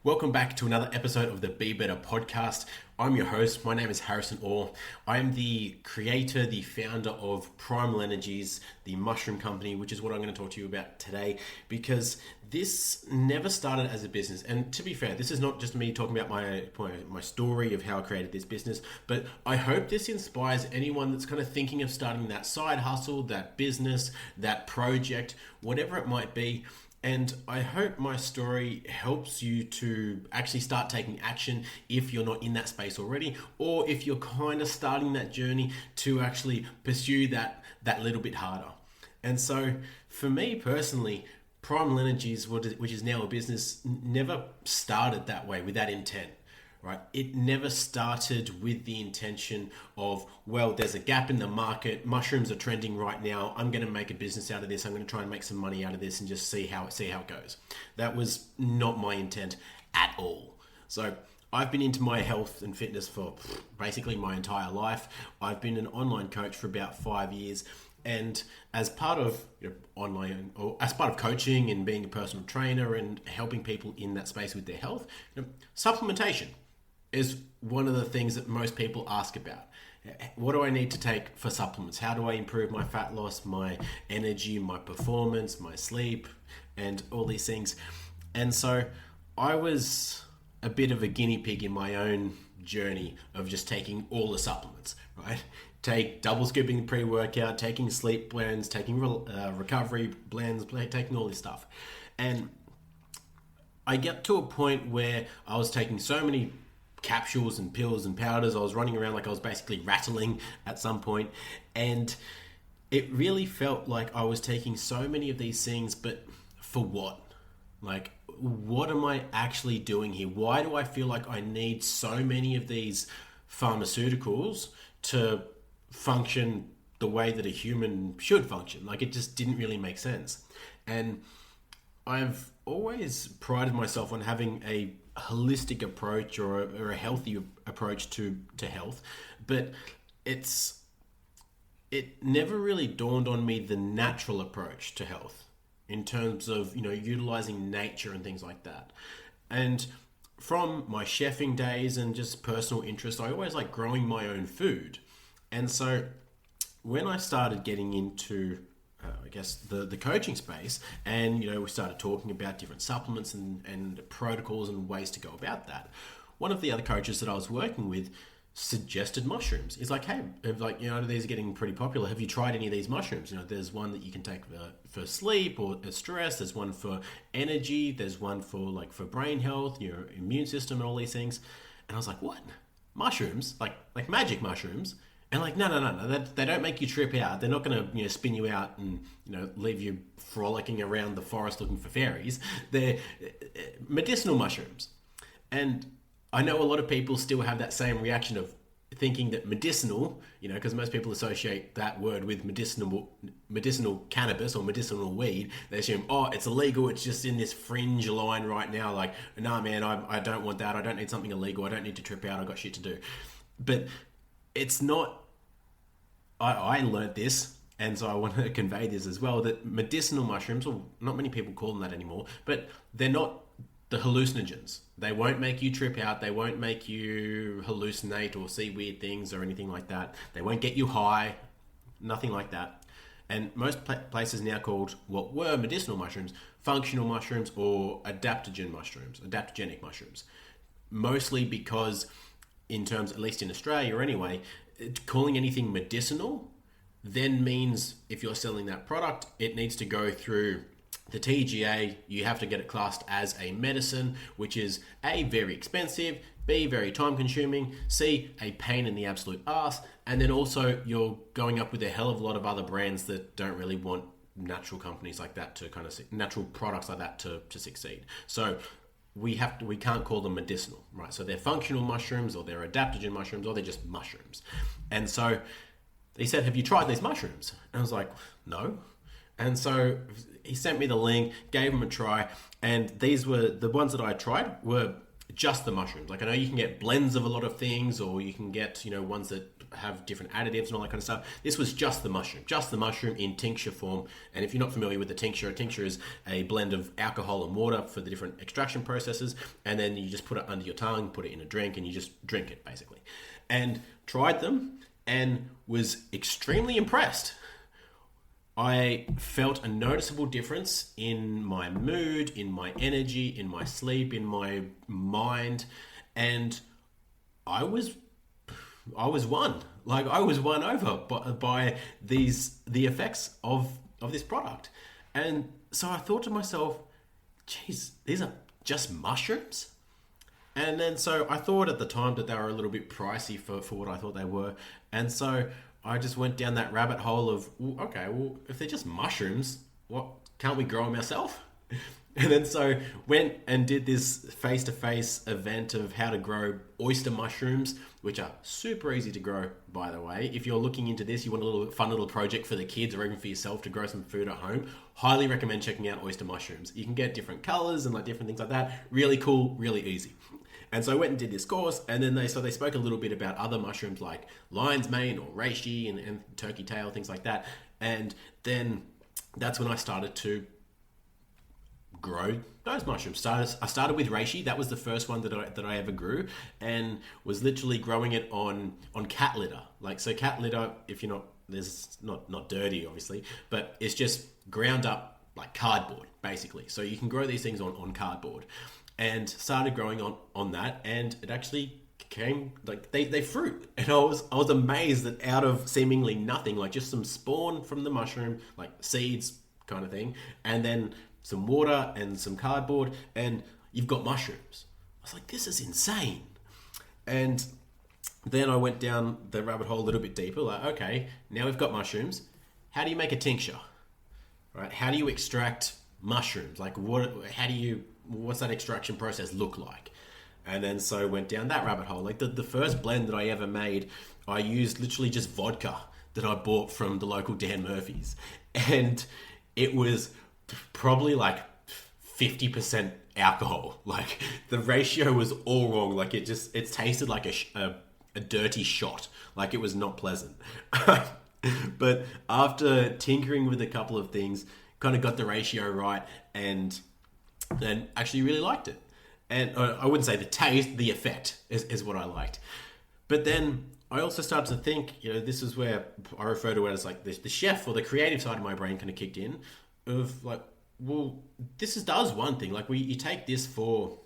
Welcome back to another episode of the Be Better podcast. I'm your host. My name is Harrison Orr. I am the creator, the founder of Primal Energies, the mushroom company, which is what I'm going to talk to you about today, because this never started as a business. And to be fair, this is not just me talking about my story of how I created this business, but I hope this inspires anyone that's kind of thinking of starting that side hustle, that business, that project, whatever it might be. And I hope my story helps you to actually start taking action if you're not in that space already, or if you're kind of starting that journey to actually pursue that little bit harder. And so for me personally, Primal Energies, which is now a business, never started that way with that intent. Right? It never started with the intention of, well, there's a gap in the market. Mushrooms are trending right now. I'm going to make a business out of this. I'm going to try and make some money out of this and just see how it goes. That was not my intent at all. So I've been into my health and fitness for basically my entire life. I've been an online coach for about 5 years. And as part of as part of coaching and being a personal trainer and helping people in that space with their health, supplementation is one of the things that most people ask about. What do I need to take for supplements? How do I improve my fat loss, my energy, my performance, my sleep, and all these things? And so I was a bit of a guinea pig in my own journey of just taking all the supplements, right? Take double scooping pre-workout, taking sleep blends, taking recovery blends, taking all this stuff. And I get to a point where I was taking so many capsules and pills and powders. I was running around like I was basically rattling at some point, and it really felt like I was taking so many of these things, but for what? Like, what am I actually doing here? Why do I feel like I need so many of these pharmaceuticals to function the way that a human should function? Like, it just didn't really make sense. And I've always prided myself on having a holistic approach or a healthy approach to health, but it never really dawned on me the natural approach to health in terms of utilizing nature and things like that. And from my chefing days and just personal interest, I always like growing my own food. And so when I started getting into the coaching space, and we started talking about different supplements and protocols and ways to go about that, one of the other coaches that I was working with suggested mushrooms. He's like, hey, these are getting pretty popular. Have you tried any of these mushrooms? There's one that you can take for sleep or stress. There's one for energy. There's one for brain health, your immune system, and all these things. And I was like, what? Mushrooms? Like magic mushrooms? And no, they don't make you trip out. They're not going to spin you out and leave you frolicking around the forest looking for fairies. They're medicinal mushrooms. And I know a lot of people still have that same reaction of thinking that medicinal, because most people associate that word with medicinal cannabis or medicinal weed. They assume, it's illegal. It's just in this fringe line right now. Like, nah, man, I don't want that. I don't need something illegal. I don't need to trip out. I got shit to do. But it's not. I learned this, and so I want to convey this as well, that medicinal mushrooms, or not many people call them that anymore, but they're not the hallucinogens. They won't make you trip out. They won't make you hallucinate or see weird things or anything like that. They won't get you high, nothing like that. And most places now called what were medicinal mushrooms, functional mushrooms or adaptogenic mushrooms. Mostly because, in terms, at least in Australia anyway, calling anything medicinal then means if you're selling that product, it needs to go through the TGA. You have to get it classed as a medicine, which is A, very expensive, B, very time consuming, C, a pain in the absolute ass, and then also you're going up with a hell of a lot of other brands that don't really want natural companies like that to natural products like that to succeed. So we can't call them medicinal, right? So they're functional mushrooms, or they're adaptogen mushrooms, or they're just mushrooms. And so he said, have you tried these mushrooms? And I was like, no. And so he sent me the link, gave them a try, and these were the ones that I tried were just the mushrooms. Like, I know you can get blends of a lot of things, or you can get ones that have different additives and all that kind of stuff. This was just the mushroom in tincture form. And if you're not familiar with a tincture is a blend of alcohol and water for the different extraction processes. And then you just put it under your tongue, put it in a drink, and you just drink it basically. And tried them and was extremely impressed. I felt a noticeable difference in my mood, in my energy, in my sleep, in my mind, and I was won. Like, I was won over by the effects of this product. And so I thought to myself, geez, these are just mushrooms? And then so I thought at the time that they were a little bit pricey for what I thought they were. And so I just went down that rabbit hole of, okay, well, if they're just mushrooms, what, can't we grow them ourselves? And then so went and did this face-to-face event of how to grow oyster mushrooms, which are super easy to grow, by the way. If you're looking into this, you want a little fun little project for the kids or even for yourself to grow some food at home, highly recommend checking out oyster mushrooms. You can get different colors and like different things like that. Really cool, really easy. And so I went and did this course, and then they spoke a little bit about other mushrooms like lion's mane or reishi and turkey tail, things like that. And then that's when I started to grow those mushrooms. I started with reishi. That was the first one that I ever grew, and was literally growing it on cat litter. Like, so cat litter, if you're not dirty obviously, but it's just ground up like cardboard basically. So you can grow these things on cardboard. And started growing on that, and it actually came like they fruit, and I was amazed that out of seemingly nothing, like just some spawn from the mushroom, like seeds kind of thing, and then some water and some cardboard, and you've got mushrooms. I was like, this is insane. And then I went down the rabbit hole a little bit deeper, like, okay, now we've got mushrooms. How do you make a tincture? Right? How do you extract mushrooms? Like, what's that extraction process look like? And then so went down that rabbit hole. Like the first blend that I ever made, I used literally just vodka that I bought from the local Dan Murphy's, and it was probably like 50% alcohol. Like, the ratio was all wrong. Like, it tasted like a dirty shot. Like, it was not pleasant. But after tinkering with a couple of things, kind of got the ratio right, and actually really liked it. And I wouldn't say the taste, the effect is what I liked. But then I also started to think, this is where I refer to it as like the chef or the creative side of my brain kind of kicked in, of like, well, does one thing. Like, you take this for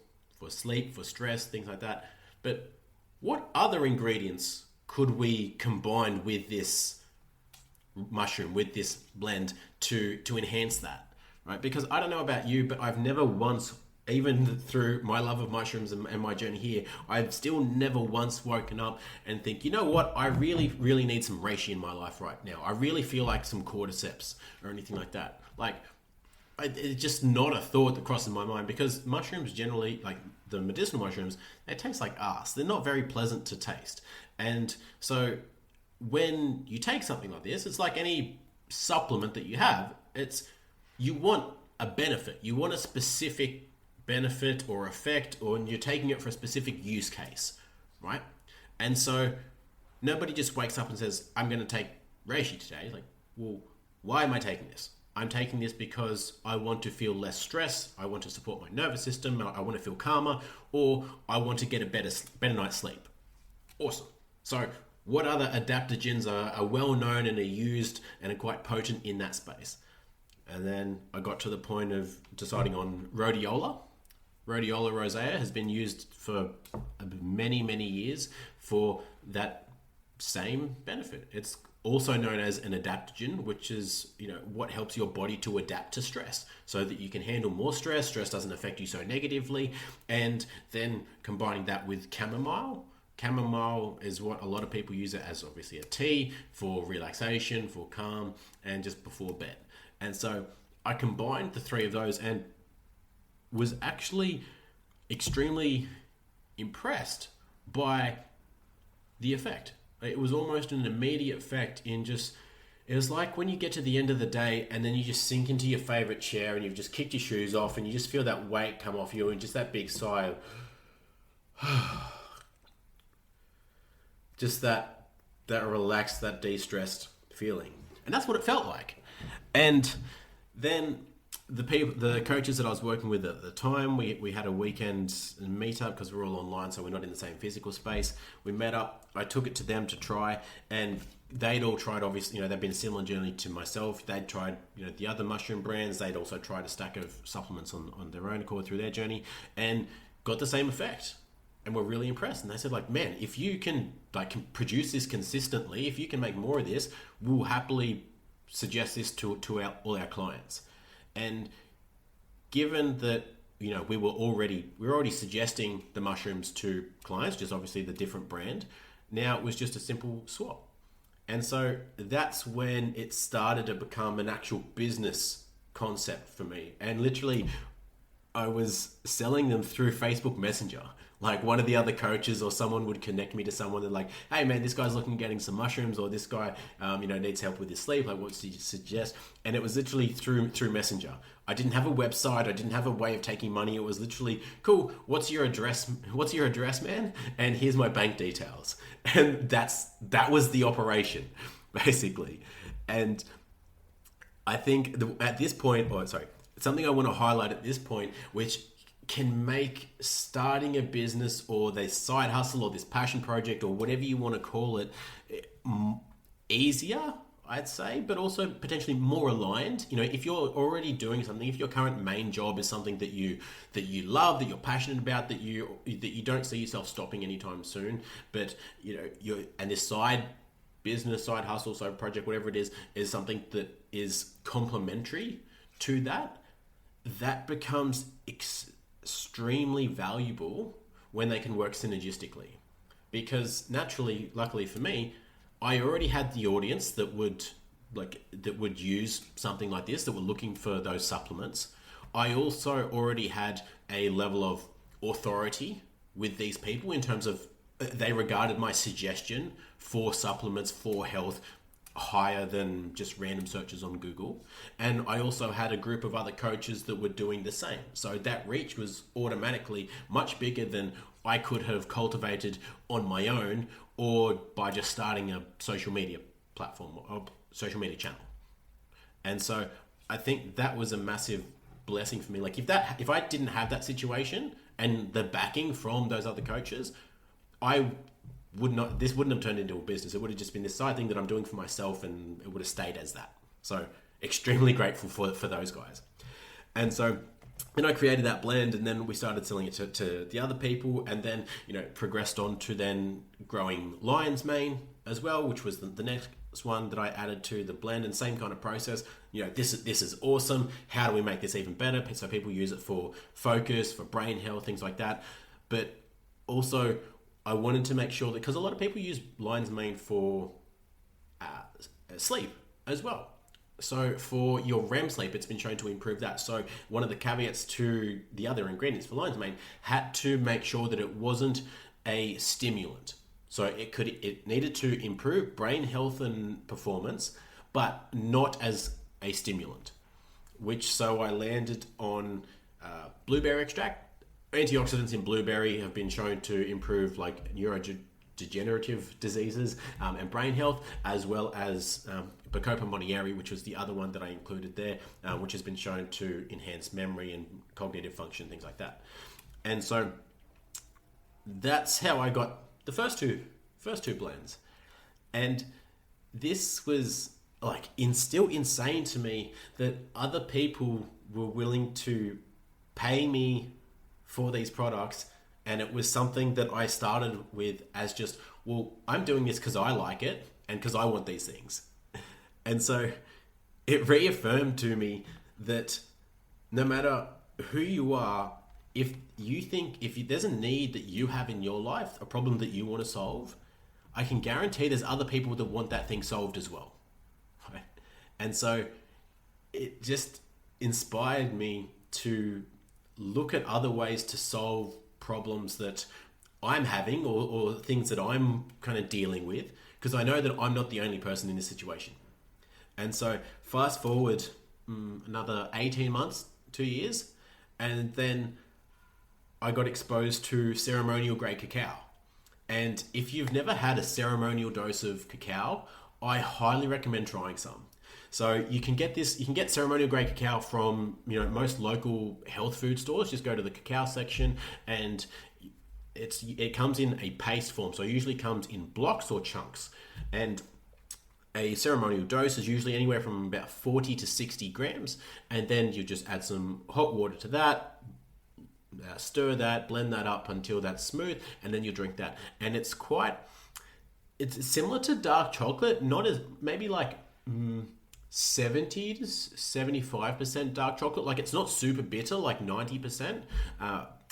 sleep, for stress, things like that. But what other ingredients could we combine with this mushroom, with this blend to enhance that? Right? Because I don't know about you, but I've never once, even through my love of mushrooms and my journey here, I've still never once woken up and think, you know what, I really, really need some reishi in my life right now. I really feel like some cordyceps or anything like that. Like, it's just not a thought that crosses my mind, because mushrooms generally, like the medicinal mushrooms, they taste like ass. They're not very pleasant to taste. And so when you take something like this, it's like any supplement that you have. You want a benefit. You want a specific benefit or effect, or you're taking it for a specific use case, right? And so nobody just wakes up and says, I'm going to take reishi today. Like, well, why am I taking this? I'm taking this because I want to feel less stress. I want to support my nervous system. I want to feel calmer, or I want to get a better night's sleep. Awesome. So what other adaptogens are well known and are used and are quite potent in that space? And then I got to the point of deciding on rhodiola. Rhodiola rosea has been used for many, many years for that same benefit. It's also known as an adaptogen, which is, what helps your body to adapt to stress so that you can handle more stress. Stress doesn't affect you so negatively. And then combining that with chamomile. Chamomile is what a lot of people use it as, obviously, a tea for relaxation, for calm, and just before bed. And so I combined the three of those and was actually extremely impressed by the effect. It was almost an immediate effect it was like when you get to the end of the day and then you just sink into your favorite chair and you've just kicked your shoes off and you just feel that weight come off you and just that big sigh of just that that relaxed, that de-stressed feeling. And that's what it felt like. And then the coaches that I was working with at the time, we had a weekend meetup because we're all online, so we're not in the same physical space. We met up. I took it to them to try, and they'd all tried. Obviously, they'd been a similar journey to myself. They'd tried, the other mushroom brands. They'd also tried a stack of supplements on their own accord through their journey, and got the same effect. And were really impressed. And they said, man, if you can produce this consistently, if you can make more of this, we'll happily suggest this to all our clients. And given that we were already suggesting the mushrooms to clients, just obviously the different brand, now it was just a simple swap. And so that's when it started to become an actual business concept for me. And literally, I was selling them through Facebook Messenger. Like, one of the other coaches or someone would connect me to someone. They're like, hey man, this guy's looking at getting some mushrooms, or this guy needs help with his sleep. Like, what do you suggest? And it was literally through Messenger. I didn't have a website. I didn't have a way of taking money. It was literally, cool, what's your address, man? And here's my bank details. And that was the operation, basically. And I think at this point, something I want to highlight at this point, which can make starting a business or this side hustle or this passion project or whatever you want to call it easier, I'd say, but also potentially more aligned. If you're already doing something, if your current main job is something that you love, that you're passionate about, that you don't see yourself stopping anytime soon, but and this side business, side hustle, side project, whatever it is something that is complementary to that becomes extremely valuable when they can work synergistically. Because naturally, luckily for me, I already had the audience that would use something like this, that were looking for those supplements. I also already had a level of authority with these people in terms of they regarded my suggestion for supplements for health higher than just random searches on Google. And I also had a group of other coaches that were doing the same. So that reach was automatically much bigger than I could have cultivated on my own or by just starting a social media platform or social media channel. And so I think that was a massive blessing for me. Like, if I didn't have that situation and the backing from those other coaches, this wouldn't have turned into a business. It would have just been this side thing that I'm doing for myself, and it would have stayed as that. So extremely grateful for those guys. And so then I created that blend, and then we started selling it to the other people, and then progressed on to then growing lion's mane as well, which was the next one that I added to the blend. And same kind of process. This is awesome. How do we make this even better? So people use it for focus, for brain health, things like that. But also, I wanted to make sure that, because a lot of people use lion's mane for sleep as well. So for your REM sleep, it's been shown to improve that. So one of the caveats to the other ingredients for lion's mane had to make sure that it wasn't a stimulant. So it needed to improve brain health and performance, but not as a stimulant. So I landed on blueberry extract. Antioxidants in blueberry have been shown to improve neurodegenerative diseases and brain health, as well as Bacopa monnieri, which was the other one that I included there, which has been shown to enhance memory and cognitive function, things like that. And so that's how I got the first two blends. And this was still insane to me that other people were willing to pay me for these products, and it was something that I started with as just, well, I'm doing this because I like it and because I want these things. And so it reaffirmed to me that no matter who you are, if there's a need that you have in your life, a problem that you want to solve, I can guarantee there's other people that want that thing solved as well. Right? And so it just inspired me to look at other ways to solve problems that I'm having or things that I'm kind of dealing with, because I know that I'm not the only person in this situation. And so fast forward another 18 months, 2 years, and then I got exposed to ceremonial grade cacao. And if you've never had a ceremonial dose of cacao, I highly recommend trying some. So you can get this. You can get ceremonial grade cacao from most local health food stores. Just go to the cacao section, and it comes in a paste form. So it usually comes in blocks or chunks, and a ceremonial dose is usually anywhere from about 40 to 60 grams, and then you just add some hot water to that, stir that, blend that up until that's smooth, and then you drink that. And it's similar to dark chocolate, not as maybe like 70 to 75% dark chocolate. Like it's not super bitter, like 90%,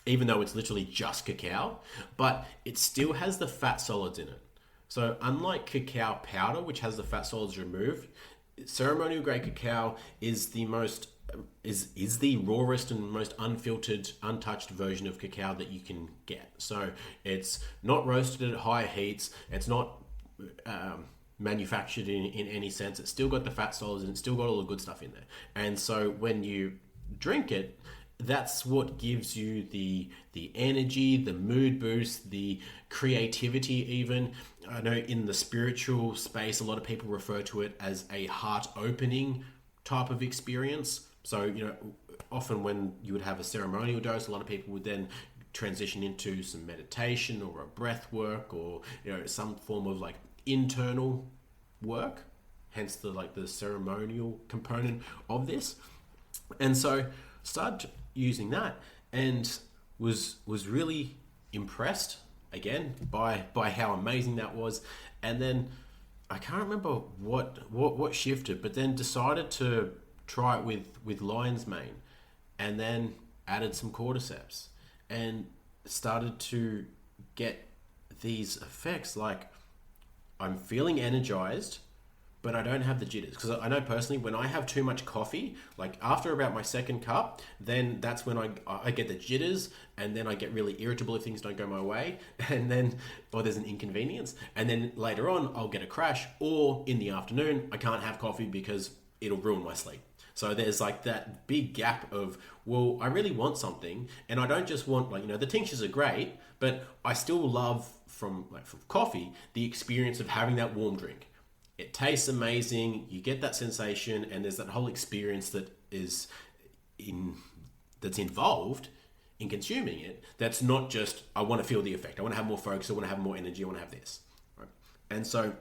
even though it's literally just cacao, but it still has the fat solids in it. So unlike cacao powder, which has the fat solids removed, ceremonial grade cacao is the rawest and most unfiltered, untouched version of cacao that you can get. So it's not roasted at high heats. It's not manufactured in any sense. It's still got the fat solids and it's still got all the good stuff in there. And so when you drink it, that's what gives you the energy, the mood boost, the creativity even. I know in the spiritual space, a lot of people refer to it as a heart opening type of experience. So, often when you would have a ceremonial dose, a lot of people would then transition into some meditation or a breath work or, some form of like internal work, hence the ceremonial component of this. And so started using that and was really impressed again by how amazing that was. And then I can't remember what shifted, but then decided to try it with lion's mane, and then added some cordyceps and started to get these effects. Like I'm feeling energized, but I don't have the jitters. Because I know personally, when I have too much coffee, like after about my second cup, then that's when I get the jitters, and then I get really irritable if things don't go my way, and then, or there's an inconvenience. And then later on, I'll get a crash, or in the afternoon, I can't have coffee because it'll ruin my sleep. So there's like that big gap of, well, I really want something, and I don't just want the tinctures are great, but I still love from coffee, the experience of having that warm drink. It tastes amazing. You get that sensation, and there's that whole experience that's involved in consuming it. That's not just I want to feel the effect. I want to have more focus. I want to have more energy. I want to have this. Right? And so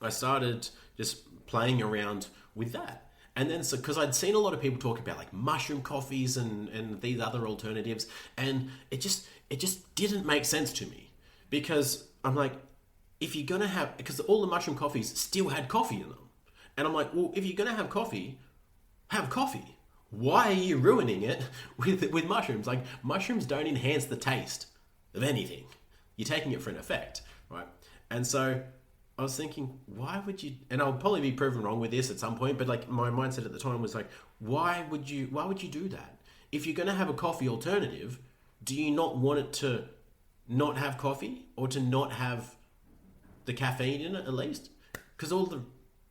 I started just playing around with that. And then because I'd seen a lot of people talk about like mushroom coffees and these other alternatives, and it just didn't make sense to me, because I'm like, if you're gonna have, because all the mushroom coffees still had coffee in them, and I'm like, well, if you're gonna have coffee, have coffee. Why are you ruining it with mushrooms? Like mushrooms don't enhance the taste of anything. You're taking it for an effect, right? And so I was thinking, why would you? And I'll probably be proven wrong with this at some point, but like my mindset at the time was like, why would you do that? If you're gonna have a coffee alternative, do you not want it to not have coffee, or to not have the caffeine in it at least? Because all the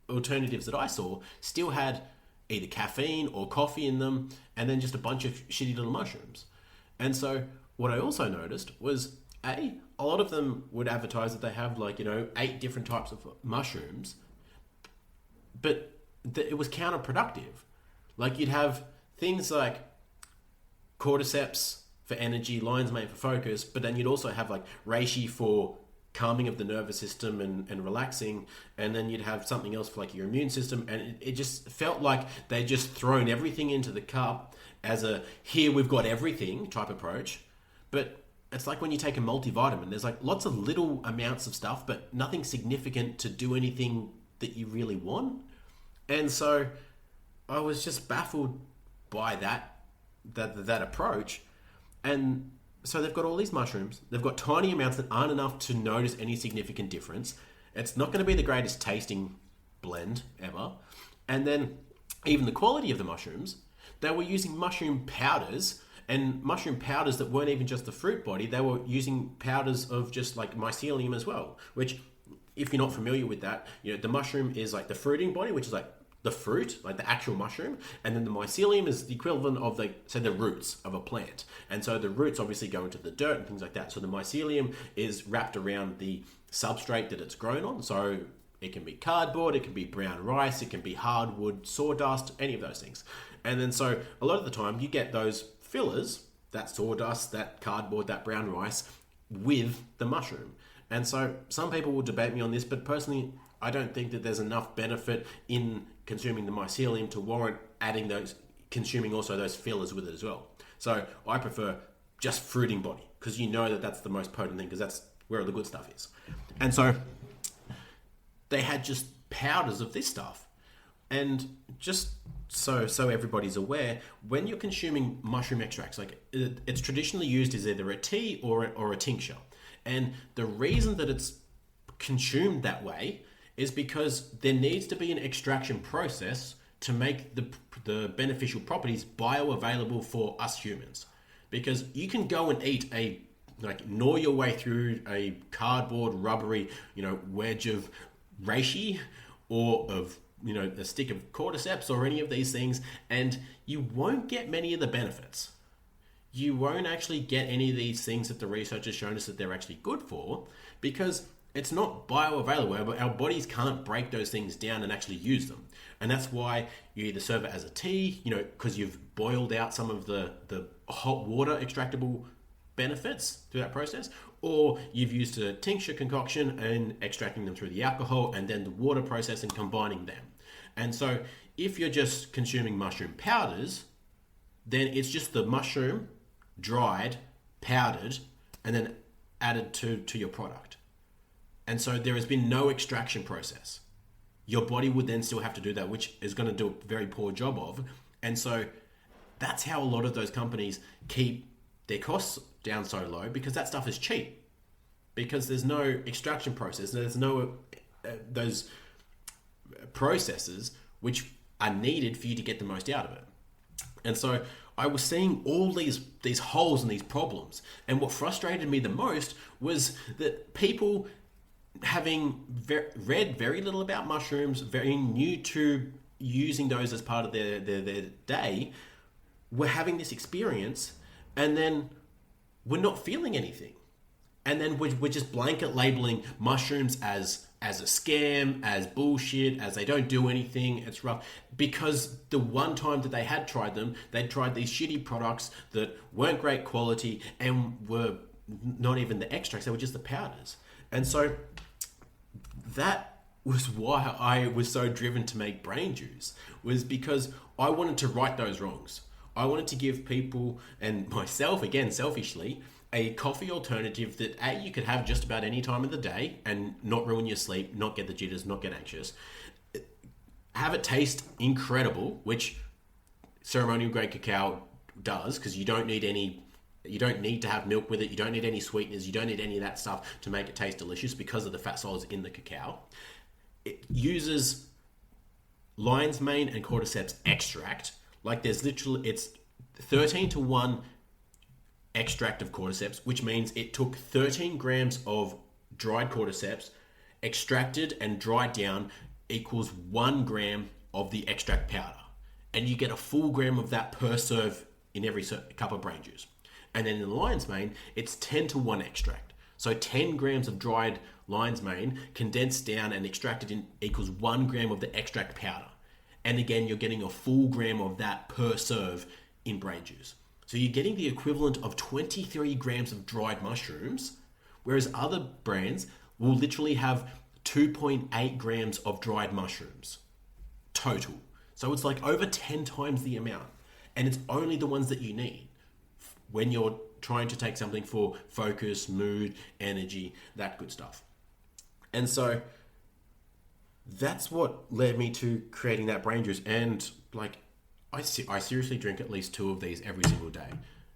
alternatives that I saw still had either caffeine or coffee in them, and then just a bunch of shitty little mushrooms. And so what I also noticed was a lot of them would advertise that they have 8 different types of mushrooms, but it was counterproductive. Like you'd have things like cordyceps for energy, lion's mane for focus, but then you'd also have like reishi for calming of the nervous system and relaxing, and then you'd have something else for like your immune system, and it just felt like they just thrown everything into the cup as a here we've got everything type approach. But it's like when you take a multivitamin, there's like lots of little amounts of stuff, but nothing significant to do anything that you really want. And so I was just baffled by that approach. And so they've got all these mushrooms. They've got tiny amounts that aren't enough to notice any significant difference. It's not going to be the greatest tasting blend ever. And then even the quality of the mushrooms, they were using mushroom powders, and mushroom powders that weren't even just the fruit body. They were using powders of just like mycelium as well, which if you're not familiar with that, the mushroom is like the fruiting body, which is like the fruit, like the actual mushroom, and then the mycelium is the equivalent of the roots of a plant. And so the roots obviously go into the dirt and things like that. So the mycelium is wrapped around the substrate that it's grown on. So it can be cardboard, it can be brown rice, it can be hardwood, sawdust, any of those things. And then so a lot of the time you get those fillers, that sawdust, that cardboard, that brown rice, with the mushroom. And so some people will debate me on this, but personally, I don't think that there's enough benefit in consuming the mycelium to warrant consuming also those fillers with it as well. So I prefer just fruiting body, because you know that that's the most potent thing, because that's where the good stuff is. And so they had just powders of this stuff. And just so everybody's aware, when you're consuming mushroom extracts, like it's traditionally used as either a tea or a tincture. And the reason that it's consumed that way is because there needs to be an extraction process to make the beneficial properties bioavailable for us humans. Because you can go and eat gnaw your way through a cardboard, rubbery, wedge of reishi, or of, a stick of cordyceps, or any of these things, and you won't get many of the benefits. You won't actually get any of these things that the research has shown us that they're actually good for, because it's not bioavailable. Our bodies can't break those things down and actually use them. And that's why you either serve it as a tea, because you've boiled out some of the hot water extractable benefits through that process, or you've used a tincture concoction and extracting them through the alcohol and then the water process and combining them. And so if you're just consuming mushroom powders, then it's just the mushroom dried, powdered, and then added to your product. And so there has been no extraction process. Your body would then still have to do that, which is going to do a very poor job of. And so that's how a lot of those companies keep their costs down so low, because that stuff is cheap. Because there's no extraction process. There's no those processes which are needed for you to get the most out of it. And so I was seeing all these holes and these problems. And what frustrated me the most was that people, having read very little about mushrooms, very new to using those as part of their day, were having this experience, and then we're not feeling anything. And then we're just blanket labeling mushrooms as a scam, as bullshit, as they don't do anything, it's rough. Because the one time that they had tried them, they'd tried these shitty products that weren't great quality and were not even the extracts, they were just the powders. And so that was why I was so driven to make Brain Juice, was because I wanted to right those wrongs. I wanted to give people, and myself, again, selfishly, a coffee alternative that you could have just about any time of the day and not ruin your sleep, not get the jitters, not get anxious. Have it taste incredible, which ceremonial grade cacao does, because you don't need to have milk with it, you don't need any sweeteners, you don't need any of that stuff to make it taste delicious because of the fat solids in the cacao. It uses lion's mane and cordyceps extract. Like it's 13-to-1 extract of cordyceps, which means it took 13 grams of dried cordyceps, extracted and dried down, equals 1 gram of the extract powder. And you get a full gram of that per serve in every cup of brain juice. And then in the lion's mane, it's 10-to-1 extract. So 10 grams of dried lion's mane condensed down and extracted in equals 1 gram of the extract powder. And again, you're getting a full gram of that per serve in brain juice. So you're getting the equivalent of 23 grams of dried mushrooms, whereas other brands will literally have 2.8 grams of dried mushrooms total. So it's like over 10 times the amount. And it's only the ones that you need when you're trying to take something for focus, mood, energy, that good stuff. And so that's what led me to creating that brain juice. And I seriously drink at least 2 of these every single day.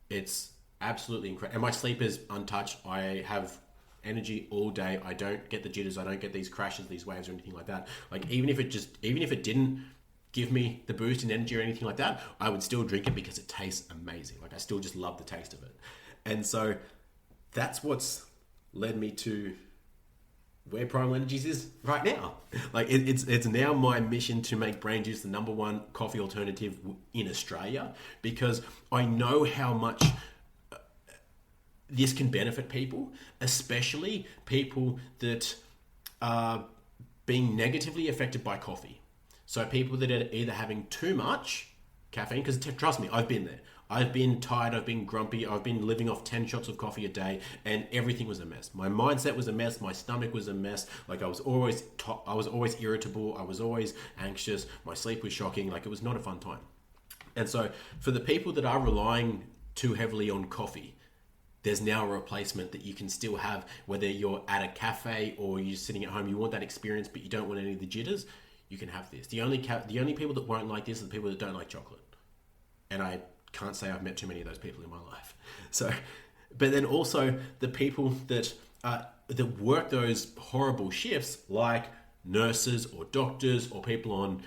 It's absolutely incredible. And my sleep is untouched. I have energy all day. I don't get the jitters. I don't get these crashes, these waves or anything like that. Even if it didn't give me the boost in energy or anything like that, I would still drink it because it tastes amazing. I still just love the taste of it. And so that's what's led me to where Primal Energies is right now. Like it's now my mission to make brain juice the number one coffee alternative in Australia, because I know how much this can benefit people, especially people that are being negatively affected by coffee. So people that are either having too much caffeine, because trust me, I've been there. I've been tired, I've been grumpy, I've been living off 10 shots of coffee a day, and everything was a mess. My mindset was a mess, my stomach was a mess. Like I was always irritable, I was always anxious, my sleep was shocking, like it was not a fun time. And so for the people that are relying too heavily on coffee, there's now a replacement that you can still have, whether you're at a cafe or you're sitting at home, you want that experience, but you don't want any of the jitters, you can have this. The only people that won't like this are the people that don't like chocolate. And I can't say I've met too many of those people in my life. So, but then also the people that work those horrible shifts, like nurses or doctors or people on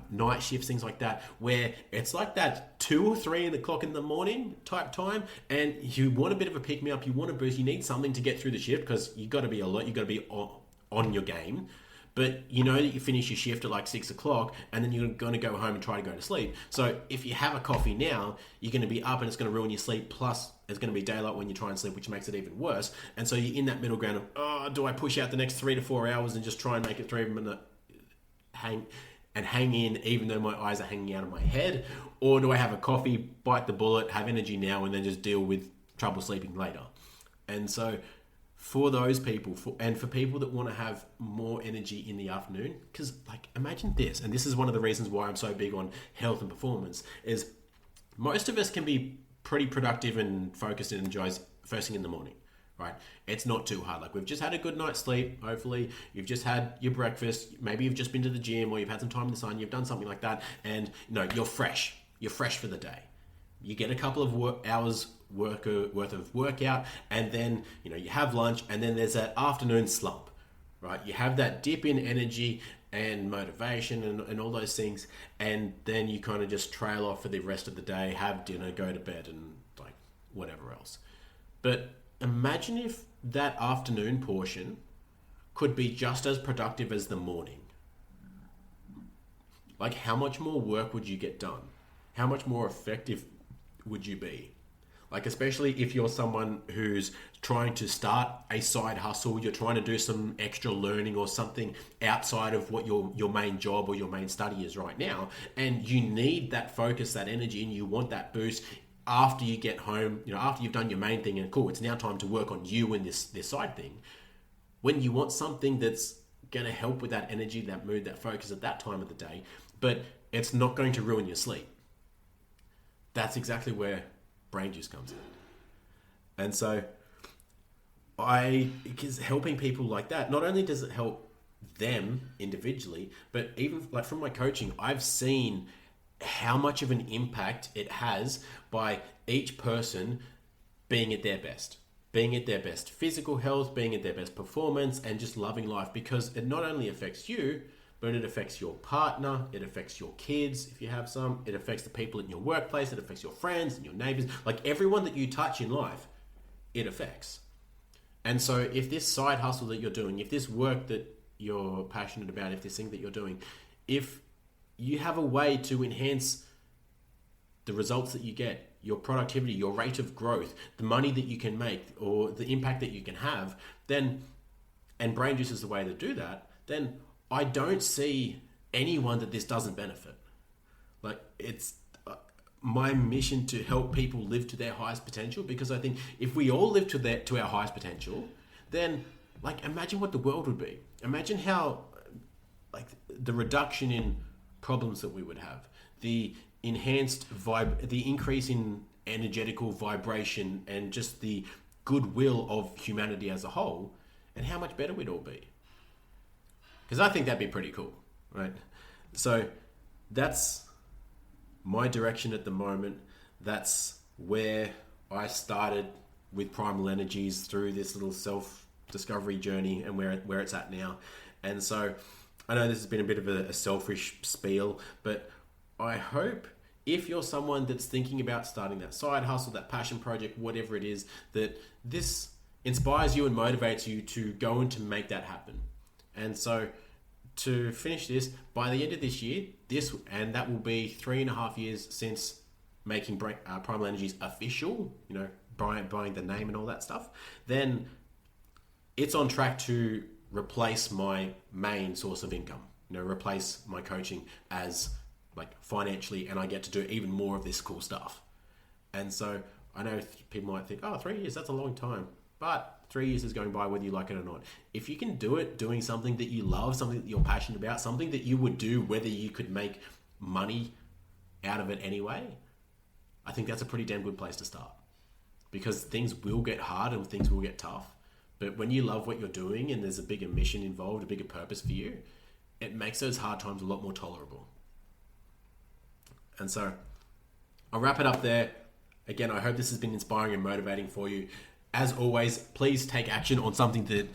night shifts, things like that, where it's like that 2 or 3 o'clock in the morning type time, and you want a bit of a pick me up, you want a boost, you need something to get through the shift because you got to be alert, you got to be on your game. But you know that you finish your shift at like 6 o'clock and then you're going to go home and try to go to sleep. So if you have a coffee now, you're going to be up and it's going to ruin your sleep. Plus, it's going to be daylight when you try and sleep, which makes it even worse. And so you're in that middle ground of, do I push out the next 3 to 4 hours and just try and make it through and hang in even though my eyes are hanging out of my head? Or do I have a coffee, bite the bullet, have energy now, and then just deal with trouble sleeping later? And so for those people, and for people that want to have more energy in the afternoon, because like imagine this, and this is one of the reasons why I'm so big on health and performance, is most of us can be pretty productive and focused and energized first thing in the morning, right? It's not too hard. Like we've just had a good night's sleep, hopefully you've just had your breakfast, maybe you've just been to the gym or you've had some time in the sun, you've done something like that, and you're fresh for the day. You get a couple of hours worth of workout, and then you have lunch, and then there's that afternoon slump, right? You have that dip in energy and motivation and all those things, and then you kind of just trail off for the rest of the day, have dinner, go to bed, and like whatever else. But imagine if that afternoon portion could be just as productive as the morning. Like how much more work would you get done? How much more effective would you be? Like, especially if you're someone who's trying to start a side hustle, you're trying to do some extra learning or something outside of what your main job or your main study is right now, and you need that focus, that energy, and you want that boost after you get home, after you've done your main thing, and cool, it's now time to work on you and this side thing. When you want something that's going to help with that energy, that mood, that focus at that time of the day, but it's not going to ruin your sleep. That's exactly where brain juice comes in. And so because helping people like that, not only does it help them individually, but even like from my coaching, I've seen how much of an impact it has by each person being at their best physical health, being at their best performance, and just loving life, because it not only affects you, but it affects your partner, it affects your kids if you have some, it affects the people in your workplace, it affects your friends and your neighbors, like everyone that you touch in life, it affects. And so if this side hustle that you're doing, if this work that you're passionate about, if this thing that you're doing, if you have a way to enhance the results that you get, your productivity, your rate of growth, the money that you can make, or the impact that you can have, then, and brain juice is the way to do that, then I don't see anyone that this doesn't benefit. Like it's my mission to help people live to their highest potential, because I think if we all live to our highest potential, then like imagine what the world would be. Imagine how like the reduction in problems that we would have, the the increase in energetical vibration, and just the goodwill of humanity as a whole, and how much better we'd all be. Because I think that'd be pretty cool, right? So that's my direction at the moment. That's where I started with Primal Energies through this little self-discovery journey, and where it's at now. And so I know this has been a bit of a selfish spiel, but I hope if you're someone that's thinking about starting that side hustle, that passion project, whatever it is, that this inspires you and motivates you to go and to make that happen. And so to finish this, by the end of this year, and that will be 3.5 years since making Primal Energies official, buying the name and all that stuff, then it's on track to replace my main source of income, replace my coaching as financially, and I get to do even more of this cool stuff. And so I know people might think, 3 years, that's a long time. But 3 years is going by whether you like it or not. If you can do it doing something that you love, something that you're passionate about, something that you would do whether you could make money out of it anyway, I think that's a pretty damn good place to start. Because things will get hard and things will get tough. But when you love what you're doing and there's a bigger mission involved, a bigger purpose for you, it makes those hard times a lot more tolerable. And so I'll wrap it up there. Again, I hope this has been inspiring and motivating for you. As always, please take action on something that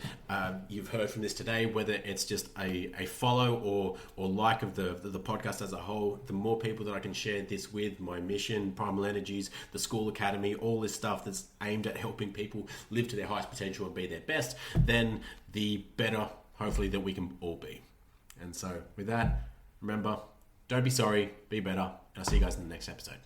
you've heard from this today, whether it's just a follow or like of the podcast as a whole. The more people that I can share this with, my mission, Primal Energies, the School Academy, all this stuff that's aimed at helping people live to their highest potential and be their best, then the better, hopefully, that we can all be. And so with that, remember, don't be sorry, be better, and I'll see you guys in the next episode.